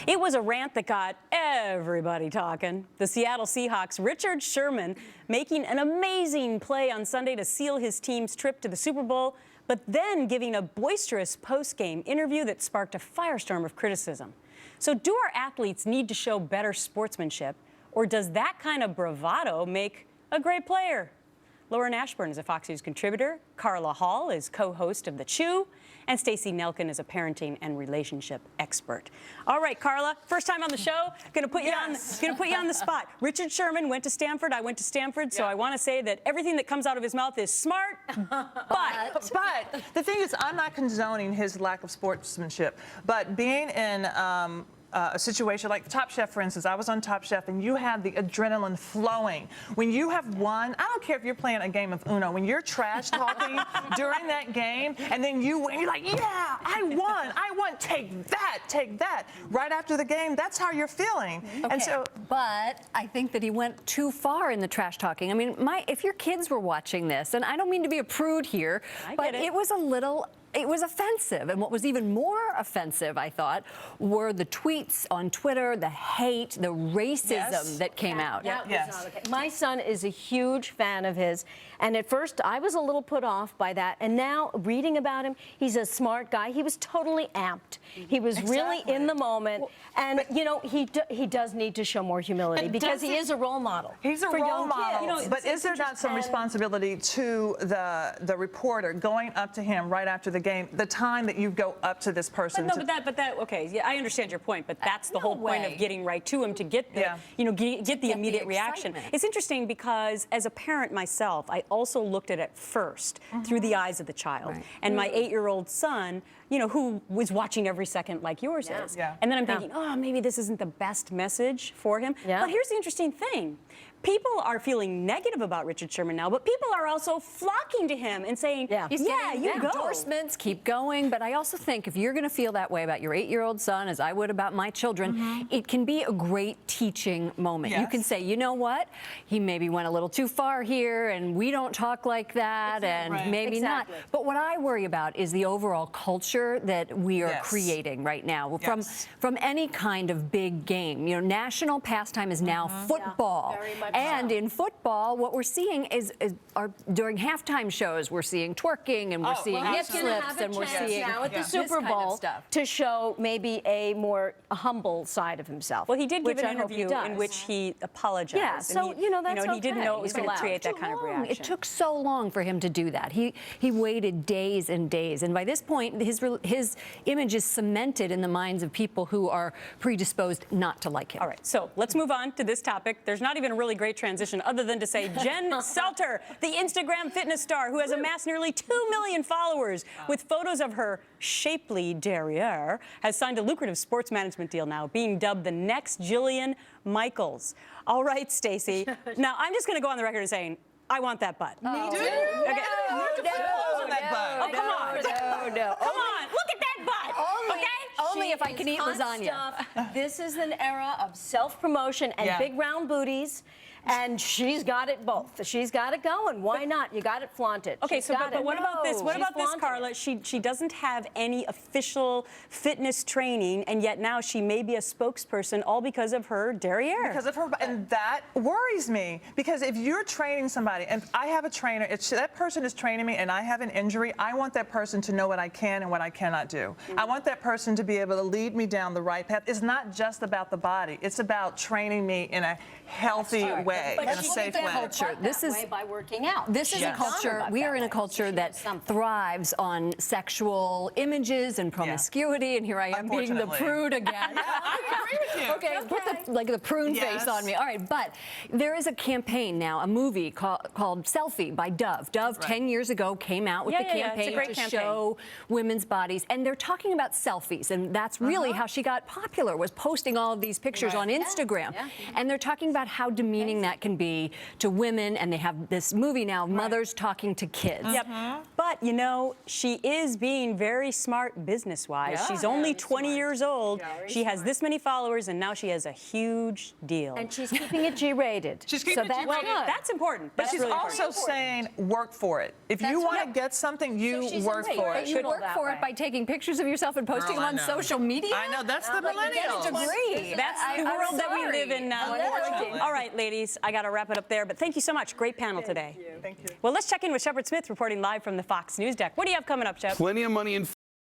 It was a rant that got everybody talking. The Seattle Seahawks' Richard Sherman making an amazing play on Sunday to seal his team's trip to the Super Bowl, but then giving a boisterous post-game interview that sparked a firestorm of criticism. So do our athletes need to show better sportsmanship, or does that kind of bravado make a great player? Lauren Ashburn is a Fox News contributor, Carla Hall is co-host of The Chew, and Stacey Nelkin is a parenting and relationship expert. All right, Carla, first time on the show, gonna put you on the spot. Richard Sherman went to Stanford, I went to Stanford, so I want to say that everything that comes out of his mouth is smart, but the thing is, I'm not condoning his lack of sportsmanship, but being in a situation like Top Chef, for instance, I was on Top Chef, and you had the adrenaline flowing. When you have won, I don't care if you're playing a game of Uno, when you're trash talking during that game, and then you win, you're like, yeah, I won, take that. Right after the game, that's how you're feeling. Okay. And so, but I think that he went too far in the trash talking. I mean, if your kids were watching this, and I don't mean to be a prude here, but it was offensive. And what was even more offensive, I thought, were the tweets on Twitter, the hate, the racism that came out. That was not okay. My son is a huge fan of his, and at first I was a little put off by that, and now reading about him, he's a smart guy. He was totally amped. He was really in the moment, and you know, he does need to show more humility because he is a role model. He's a for role young model, kids. but is there not some responsibility to the reporter going up to him right after the game, the time that you go up to this person? Okay, yeah, I understand your point, but that's the whole point of getting right to him, to get the, get the immediate reaction. It's interesting because as a parent myself, I also looked at it first through the eyes of the child. And my 8-year-old son, who was watching every second like yours is. And then I'm thinking, oh, maybe this isn't the best message for him. But here's the interesting thing. People are feeling negative about Richard Sherman now, but people are also flocking to him and saying, He's getting endorsements, keep going. But I also think if you're going to feel that way about your 8-year-old son, as I would about my children, it can be a great teaching moment. You can say, you know what? He maybe went a little too far here, and we don't talk like that, and maybe not. But what I worry about is the overall culture that we are creating right now from any kind of big game. National pastime is now football. Very much and in football, what we're seeing is during halftime shows, we're seeing twerking, and we're seeing hip slips, and we're seeing now at the Super Bowl to show maybe a more humble side of himself. Well, he did give an interview in which he apologized. Yeah, so that's he didn't know it was going to create that kind of reaction. It took so long for him to do that. He waited days and days, and by this point, his image is cemented in the minds of people who are predisposed not to like him. All right, so let's move on to this topic. There's not even a really great transition other than to say Jen Selter, the Instagram fitness star who has amassed nearly 2 million followers with photos of her shapely derriere, has signed a lucrative sports management deal now, being dubbed the next Jillian Michaels. All right, Stacey. Now, I'm just going to go on the record and saying, I want that butt. Me too. Okay. Oh, come on. Come on. Look at that butt. Okay? Only if I can eat lasagna. This is an era of self-promotion and big round booties, and she's got it both. She's got it going. Why not? You got it flaunted. Okay, but what about this? What about this, Carla? She doesn't have any official fitness training, and yet now she may be a spokesperson all because of her derriere. Because of her, and that worries me. Because if you're training somebody, and I have a trainer, if that person is training me and I have an injury, I want that person to know what I can and what I cannot do. I want that person to be able to lead me down the right path. It's not just about the body. It's about training me in a healthy way, in a safe way. This is by working out. This is a culture. We are in a culture that thrives on sexual images and promiscuity, and here I am being the prude again. I agree with you. Okay, put the prune face on me. All right, but there is a campaign now, a movie called Selfie by Dove. Dove 10 years ago came out with the campaign to show women's bodies, and they're talking about selfies, and that's really how she got popular, was posting all of these pictures on Instagram. And they're talking about how demeaning that can be to women, and they have this movie now, mothers talking to kids. But But, you know, she is being very smart business-wise. Yeah. She's only Very 20 smart. years old. Very She has smart. this many followers, and now she has a huge deal. And she's keeping it G-rated. She's keeping so it that's G-rated. good. That's important. But That's she's really also important. saying work for it. If you That's want to right. get something, you she's work right. for Right. it. You Should work that for way. it by taking pictures of yourself and posting Girl, I them on know. social media. I know, that's the But you get a millennials. degree. That's the I'm world that we sorry. live in now. Unfortunately. All right, ladies, I got to wrap it up there. But thank you so much. Great panel today. Thank you. Well, let's check in with Shepard Smith reporting live from the Fox News deck. What do you have coming up, Shep? Plenty of money in